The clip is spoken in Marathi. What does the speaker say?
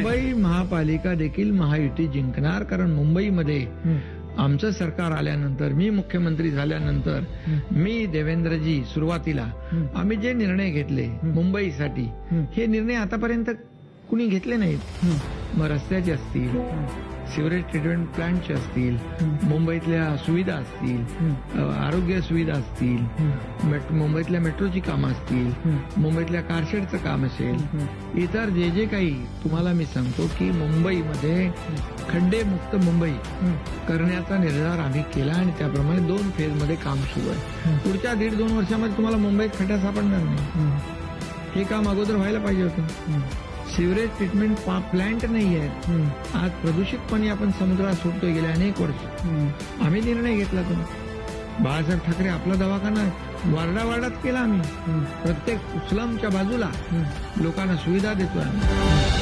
मुंबई महापालिका देखील महायुती जिंकणार, कारण मुंबईमध्ये आमचं सरकार आल्यानंतर, मी मुख्यमंत्री झाल्यानंतर, मी देवेंद्रजी सुरुवातीला आम्ही जे निर्णय घेतले मुंबईसाठी, हे निर्णय आतापर्यंत कुणी घेतले नाहीत. मग रस्त्याचे असतील, सिवरेज ट्रीटमेंट प्लांटचे असतील, मुंबईतल्या सुविधा असतील, आरोग्य सुविधा असतील, मुंबईतल्या मेट्रोची कामं असतील, मुंबईतल्या कारशेडचं काम असेल, इतर जे जे काही तुम्हाला मी सांगतो की मुंबईमध्ये खड्डेमुक्त मुंबई करण्याचा निर्धार आम्ही केला आणि त्याप्रमाणे 2 फेजमध्ये काम सुरू आहे. पुढच्या 1.5-2 वर्षामध्ये तुम्हाला मुंबईत खड्डा सापडणार नाही. हे काम अगोदर व्हायला पाहिजे होतं. सिवरेज ट्रीटमेंट प्लांट नाही आहेत. आज प्रदूषित पाणी आपण समुद्रात सोडतोय गेल्या अनेक वर्ष. आम्ही निर्णय घेतला तो. बाळासाहेब ठाकरे आपला दवाखाना वार्डात केला आम्ही. प्रत्येक स्लमच्या बाजूला लोकांना सुविधा देतोय आम्ही.